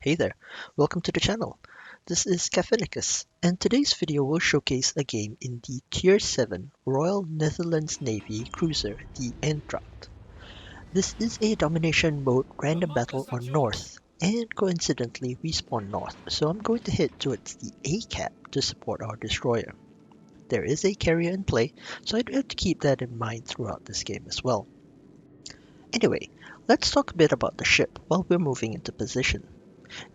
Hey there, welcome to the channel. This is Caffeinicus, and today's video will showcase a game in the Tier 7 Royal Netherlands Navy cruiser, the Eendracht. This is a domination mode random battle on North, and coincidentally we spawn North, so I'm going to head towards the A cap to support our destroyer. There is a carrier in play, so I do have to keep that in mind throughout this game as well. Anyway, let's talk a bit about the ship while we're moving into position.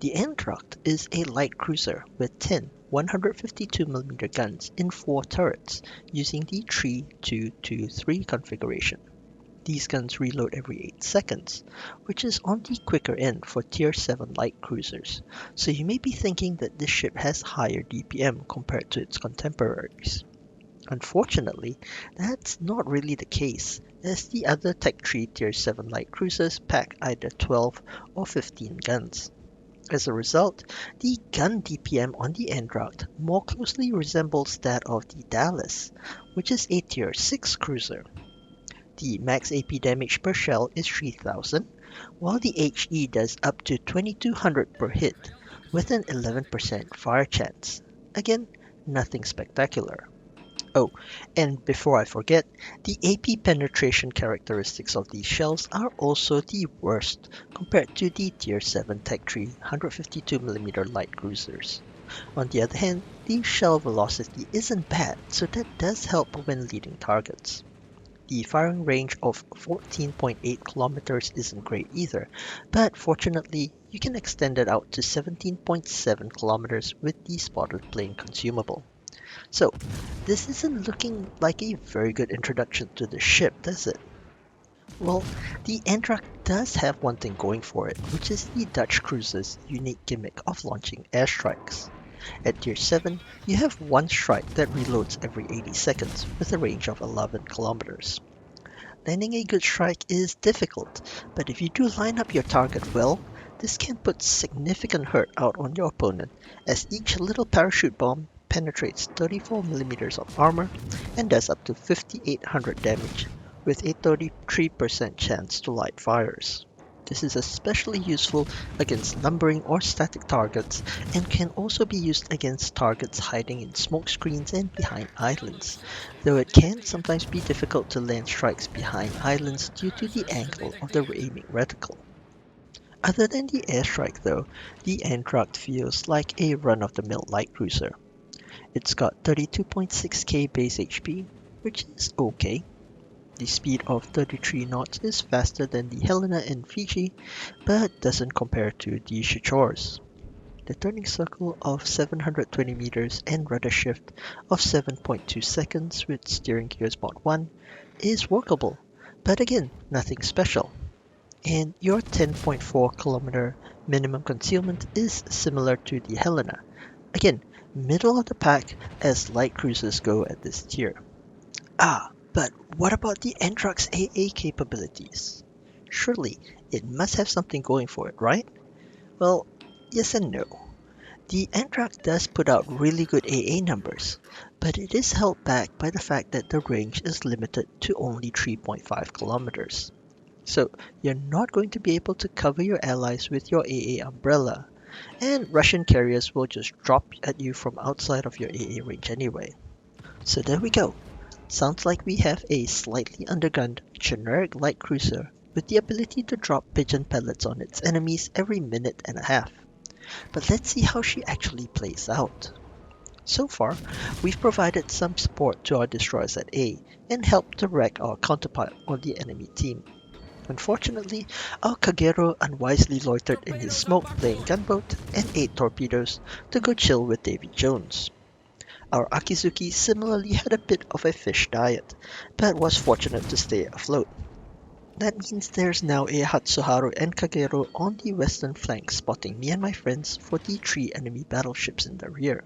The Eendracht is a light cruiser with 10 152mm guns in 4 turrets using the 3-2-2-3 configuration. These guns reload every 8 seconds, which is on the quicker end for Tier 7 light cruisers, so you may be thinking that this ship has higher DPM compared to its contemporaries. Unfortunately, that's not really the case, as the other Tech 3 Tier 7 light cruisers pack either 12 or 15 guns. As a result, the gun DPM on the Eendracht more closely resembles that of the Dallas, which is a Tier 6 cruiser. The max AP damage per shell is 3000, while the HE does up to 2200 per hit, with an 11% fire chance. Again, nothing spectacular. Oh, and before I forget, the AP penetration characteristics of these shells are also the worst compared to the Tier 7 Tech 3 152mm light cruisers. On the other hand, the shell velocity isn't bad, so that does help when leading targets. The firing range of 14.8 kilometers isn't great either, but fortunately, you can extend it out to 17.7 kilometers with the spotted plane consumable. So, this isn't looking like a very good introduction to the ship, does it? Well, the Eendracht does have one thing going for it, which is the Dutch cruiser's unique gimmick of launching airstrikes. At Tier 7, you have one strike that reloads every 80 seconds with a range of 11 kilometers. Landing a good strike is difficult, but if you do line up your target well, this can put significant hurt out on your opponent, as each little parachute bomb penetrates 34mm of armor and does up to 5800 damage, with a 33% chance to light fires. This is especially useful against lumbering or static targets, and can also be used against targets hiding in smoke screens and behind islands, though it can sometimes be difficult to land strikes behind islands due to the angle of the aiming reticle. Other than the airstrike though, the Eendracht feels like a run-of-the-mill light cruiser. It's got 32.6k base HP, which is okay. The speed of 33 knots is faster than the Helena and Fiji, but doesn't compare to the Shachors. The turning circle of 720 meters and rudder shift of 7.2 seconds with steering gears mod 1 is workable, but again, nothing special. And your 10.4 kilometer minimum concealment is similar to the Helena. Again, middle of the pack as light cruisers go at this tier. But what about the Eendracht's AA capabilities? Surely, it must have something going for it, right? Well, yes and no. The Eendracht does put out really good AA numbers, but it is held back by the fact that the range is limited to only 3.5 kilometers. So, you're not going to be able to cover your allies with your AA umbrella, and Russian carriers will just drop at you from outside of your AA range anyway. So there we go. Sounds like we have a slightly undergunned, generic light cruiser with the ability to drop pigeon pellets on its enemies every minute and a half. But let's see how she actually plays out. So far, we've provided some support to our destroyers at A and helped to wreck our counterpart on the enemy team. Unfortunately, our Kagero unwisely loitered in his smoke-playing gunboat and ate torpedoes to go chill with Davy Jones. Our Akizuki similarly had a bit of a fish diet, but was fortunate to stay afloat. That means there's now a Hatsuharu and Kagero on the western flank spotting me and my friends for the 3 enemy battleships in the rear.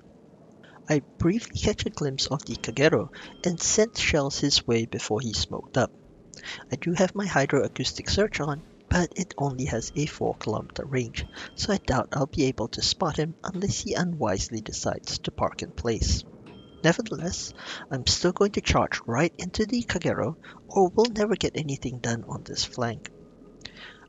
I briefly catch a glimpse of the Kagero and sent shells his way before he smoked up. I do have my hydroacoustic search on, but it only has a 4 kilometer range, so I doubt I'll be able to spot him unless he unwisely decides to park in place. Nevertheless, I'm still going to charge right into the Kagero, or we'll never get anything done on this flank.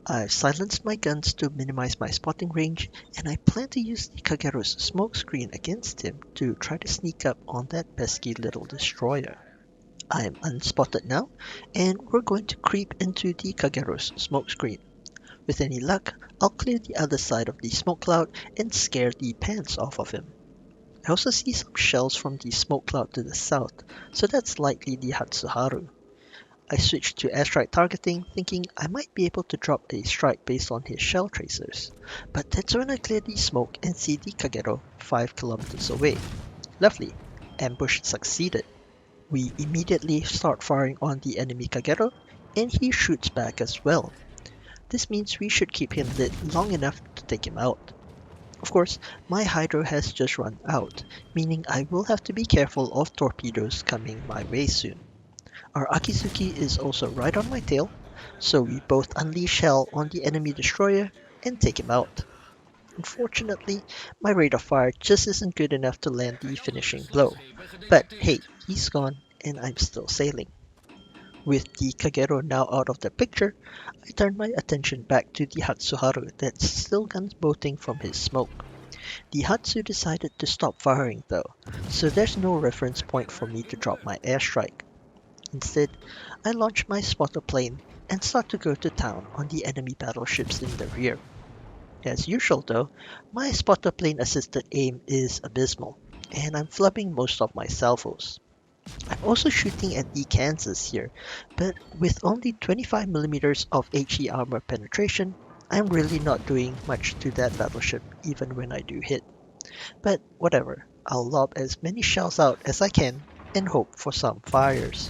I've silenced my guns to minimize my spotting range, and I plan to use the Kagero's smokescreen against him to try to sneak up on that pesky little destroyer. I am unspotted now, and we're going to creep into the Kagero's smokescreen. With any luck, I'll clear the other side of the smoke cloud and scare the pants off of him. I also see some shells from the smoke cloud to the south, so that's likely the Hatsuharu. I switched to airstrike targeting, thinking I might be able to drop a strike based on his shell tracers. But that's when I clear the smoke and see the Kagero 5 kilometers away. Lovely. Ambush succeeded. We immediately start firing on the enemy Kagero, and he shoots back as well. This means we should keep him lit long enough to take him out. Of course, my hydro has just run out, meaning I will have to be careful of torpedoes coming my way soon. Our Akizuki is also right on my tail, so we both unleash hell on the enemy destroyer and take him out. Unfortunately, my rate of fire just isn't good enough to land the finishing blow, but hey, he's gone and I'm still sailing. With the Kagero now out of the picture, I turn my attention back to the Hatsuharu that's still gunboating from his smoke. The Hatsu decided to stop firing though, so there's no reference point for me to drop my airstrike. Instead, I launch my spotter plane and start to go to town on the enemy battleships in the rear. As usual though, my spotter plane assisted aim is abysmal, and I'm flubbing most of my salvos. I'm also shooting at the Kansas here, but with only 25mm of HE armor penetration, I'm really not doing much to that battleship even when I do hit. But whatever, I'll lob as many shells out as I can and hope for some fires.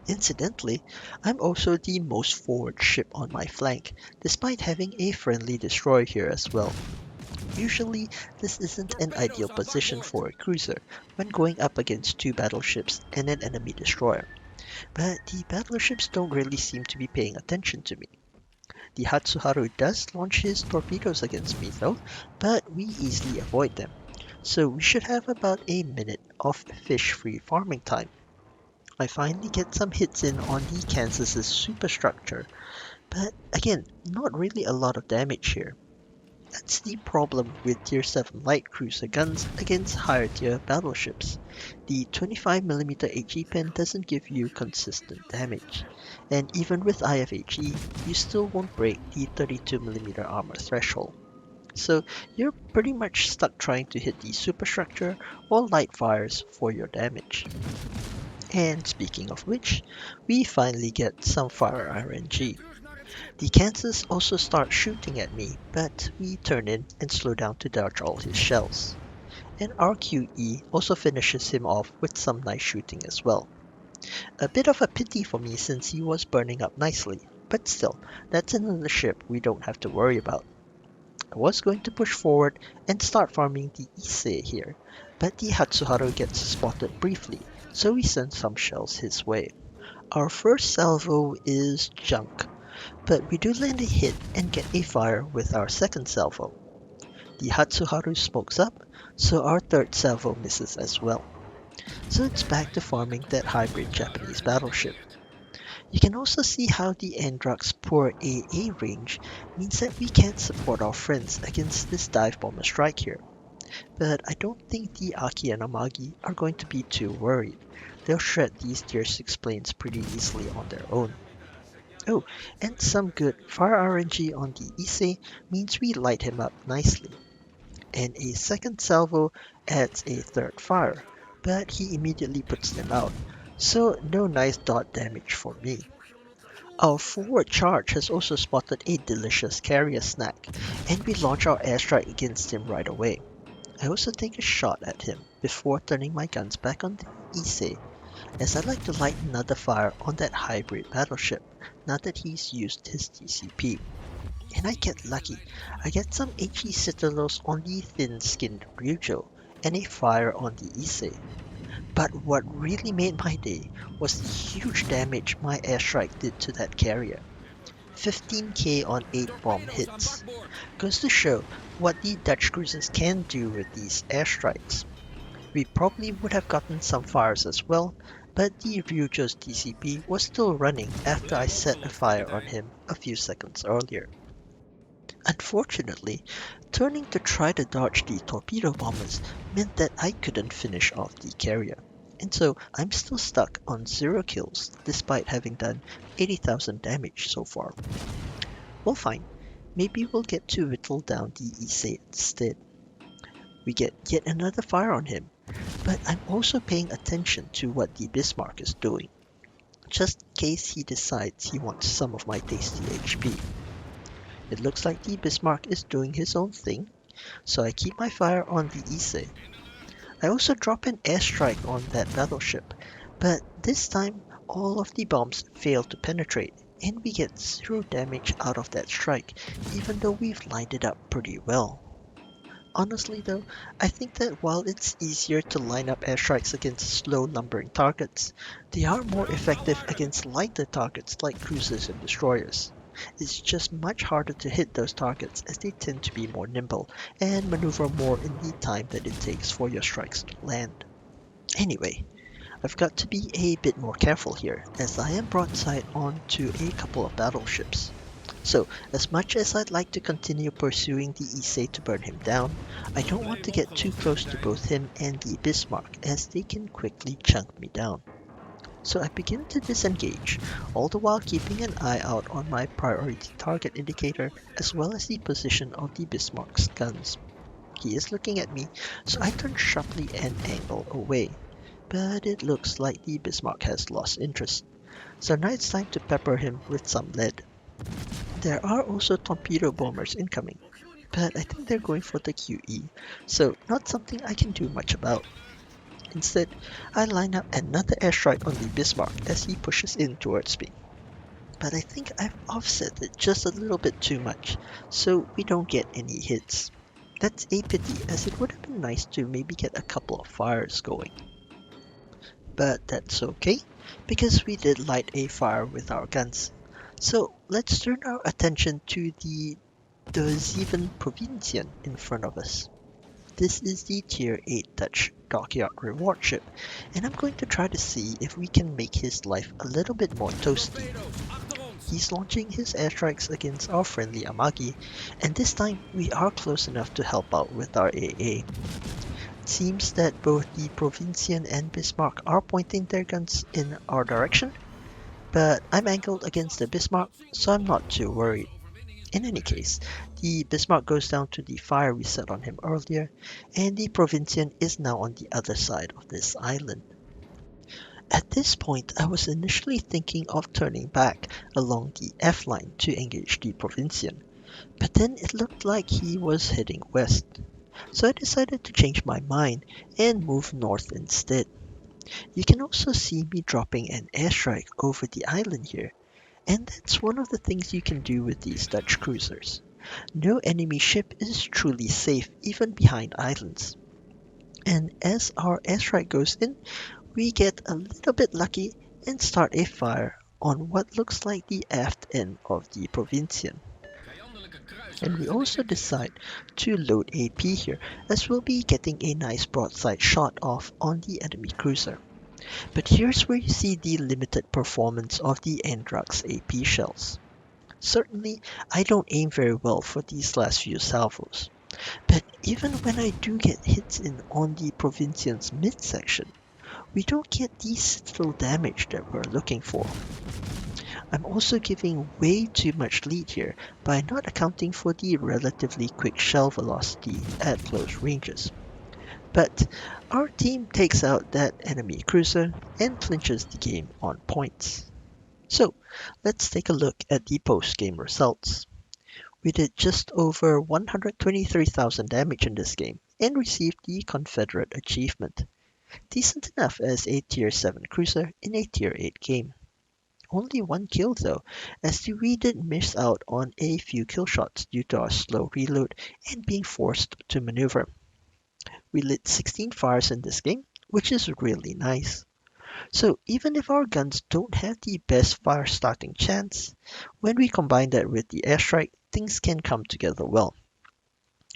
Incidentally, I'm also the most forward ship on my flank, despite having a friendly destroyer here as well. Usually, this isn't an ideal position for a cruiser when going up against two battleships and an enemy destroyer, but the battleships don't really seem to be paying attention to me. The Hatsuharu does launch his torpedoes against me though, but we easily avoid them, so we should have about a minute of fish-free farming time. I finally get some hits in on the Kansas's superstructure, but again, not really a lot of damage here. That's the problem with Tier 7 light cruiser guns against higher tier battleships. The 25mm HE pen doesn't give you consistent damage, and even with IFHE, you still won't break the 32mm armor threshold. So you're pretty much stuck trying to hit the superstructure or light fires for your damage. And speaking of which, we finally get some fire RNG. The Kansas also starts shooting at me, but we turn in and slow down to dodge all his shells. And our QE also finishes him off with some nice shooting as well. A bit of a pity for me since he was burning up nicely, but still, that's another ship we don't have to worry about. I was going to push forward and start farming the Issei here, but the Hatsuharu gets spotted briefly, so we send some shells his way. Our first salvo is junk, but we do land a hit and get a fire with our second salvo. The Hatsuharu smokes up, so our third salvo misses as well. So it's back to farming that hybrid Japanese battleship. You can also see how the Eendracht's poor AA range means that we can't support our friends against this dive bomber strike here. But I don't think the Aki and Amagi are going to be too worried. They'll shred these tier 6 planes pretty easily on their own. Oh, and some good fire RNG on the Issei means we light him up nicely. And a second salvo adds a third fire, but he immediately puts them out, so no nice dot damage for me. Our forward charge has also spotted a delicious carrier snack, and we launch our airstrike against him right away. I also take a shot at him before turning my guns back on the Issei, as I like to light another fire on that hybrid battleship now that he's used his TCP. And I get lucky. I get some HE citadels on the thin-skinned Ryujo and a fire on the Issei. But what really made my day was the huge damage my airstrike did to that carrier. 15k on 8 bomb hits. Goes to show what the Dutch cruisers can do with these airstrikes. We probably would have gotten some fires as well, but the Ryujo's TCP was still running after I set a fire on him a few seconds earlier. Unfortunately, turning to try to dodge the torpedo bombers meant that I couldn't finish off the carrier, and so I'm still stuck on 0 kills despite having done 80,000 damage so far. Well, fine, maybe we'll get to whittle down the Issei instead. We get yet another fire on him, but I'm also paying attention to what the Bismarck is doing, just in case he decides he wants some of my tasty HP. It looks like the Bismarck is doing his own thing, so I keep my fire on the Issei. I also drop an airstrike on that battleship, but this time all of the bombs fail to penetrate, and we get 0 damage out of that strike, even though we've lined it up pretty well. Honestly though, I think that while it's easier to line up airstrikes against slow lumbering targets, they are more effective against lighter targets like cruisers and destroyers. It's just much harder to hit those targets as they tend to be more nimble and maneuver more in the time that it takes for your strikes to land. Anyway, I've got to be a bit more careful here as I am broadside onto a couple of battleships. So, as much as I'd like to continue pursuing the Issei to burn him down, I don't want to get too close to both him and the Bismarck as they can quickly chunk me down. So I begin to disengage, all the while keeping an eye out on my priority target indicator as well as the position of the Bismarck's guns. He is looking at me, so I turn sharply and angle away. But it looks like the Bismarck has lost interest. So now it's time to pepper him with some lead. There are also torpedo bombers incoming, but I think they're going for the QE, so not something I can do much about. Instead, I line up another airstrike on the Bismarck as he pushes in towards me. But I think I've offset it just a little bit too much, so we don't get any hits. That's a pity as it would have been nice to maybe get a couple of fires going. But that's okay, because we did light a fire with our guns. So let's turn our attention to the Zeven Provinciën in front of us. This is the Tier 8 Dutch dockyard reward ship, and I'm going to try to see if we can make his life a little bit more toasty. He's launching his airstrikes against our friendly Amagi, and this time we are close enough to help out with our AA. It seems that both the Provinciën and Bismarck are pointing their guns in our direction, but I'm angled against the Bismarck, so I'm not too worried. In any case, the Bismarck goes down to the fire we set on him earlier, and the Provinciën is now on the other side of this island. At this point, I was initially thinking of turning back along the F line to engage the Provinciën, but then it looked like he was heading west, so I decided to change my mind and move north instead. You can also see me dropping an airstrike over the island here, and that's one of the things you can do with these Dutch cruisers. No enemy ship is truly safe even behind islands. And as our airstrike goes in, we get a little bit lucky and start a fire on what looks like the aft end of the Provinciën. And we also decide to load AP here as we'll be getting a nice broadside shot off on the enemy cruiser. But here's where you see the limited performance of the Eendracht's AP shells. Certainly, I don't aim very well for these last few salvos, but even when I do get hits in on the Provinciën's midsection, we don't get the citadel damage that we're looking for. I'm also giving way too much lead here by not accounting for the relatively quick shell velocity at close ranges. But our team takes out that enemy cruiser and clinches the game on points. So let's take a look at the post-game results. We did just over 123,000 damage in this game and received the Confederate achievement. Decent enough as a Tier 7 cruiser in a Tier 8 game. Only one kill though, as we did miss out on a few kill shots due to our slow reload and being forced to maneuver. We lit 16 fires in this game, which is really nice. So even if our guns don't have the best fire starting chance, when we combine that with the airstrike, things can come together well.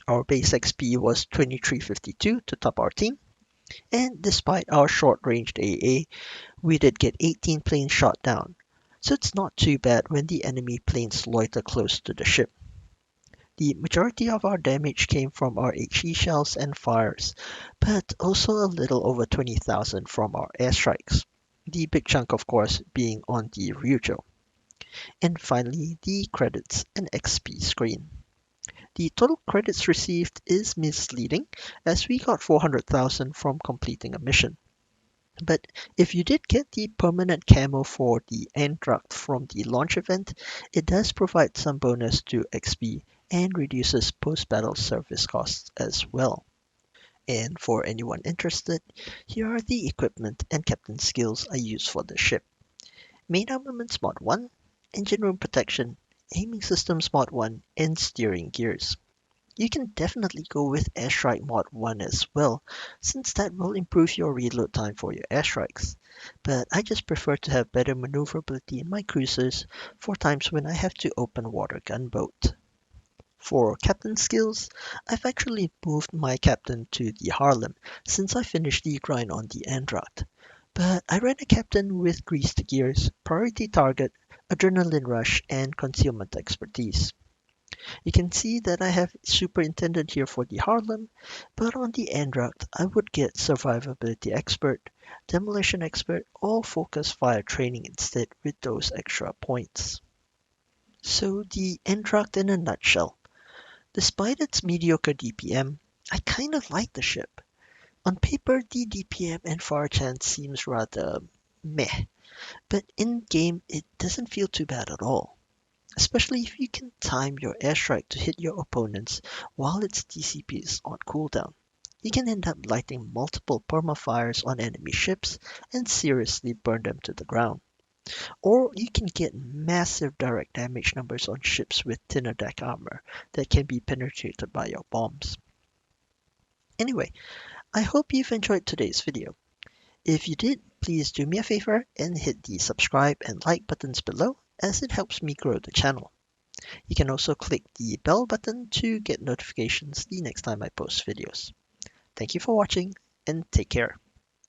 Our base XP was 2352 to top our team, And despite our short-ranged AA, we did get 18 planes shot down, so it's not too bad when the enemy planes loiter close to the ship. The majority of our damage came from our HE shells and fires, but also a little over 20,000 from our airstrikes. The big chunk, of course, being on the Ryujo. And finally, the credits and XP screen. The total credits received is misleading, as we got 400,000 from completing a mission. But if you did get the permanent camo for the Eendracht from the launch event, it does provide some bonus to XP and reduces post-battle service costs as well. And for anyone interested, here are the equipment and captain skills I use for the ship. Main armaments mod 1, engine room protection, aiming systems mod 1, and steering gears. You can definitely go with airstrike mod 1 as well, since that will improve your reload time for your airstrikes. But I just prefer to have better maneuverability in my cruisers for times when I have to open water gunboat. For captain skills, I've actually moved my captain to the Harlem since I finished the grind on the Eendracht. But I ran a captain with greased gears, priority target, adrenaline rush, and concealment expertise. You can see that I have superintendent here for the Harlem, but on the Eendracht I would get survivability expert, demolition expert, or focus fire training instead with those extra points. So the Eendracht in a nutshell. Despite its mediocre DPM, I kind of like the ship. On paper, the DPM and fire chance seems rather meh, but in game it doesn't feel too bad at all. Especially if you can time your airstrike to hit your opponents while its DCP is on cooldown. You can end up lighting multiple permafires on enemy ships and seriously burn them to the ground. Or you can get massive direct damage numbers on ships with thinner deck armor that can be penetrated by your bombs. Anyway, I hope you've enjoyed today's video. If you did, please do me a favor and hit the subscribe and like buttons below, as it helps me grow the channel. You can also click the bell button to get notifications the next time I post videos. Thank you for watching, and take care.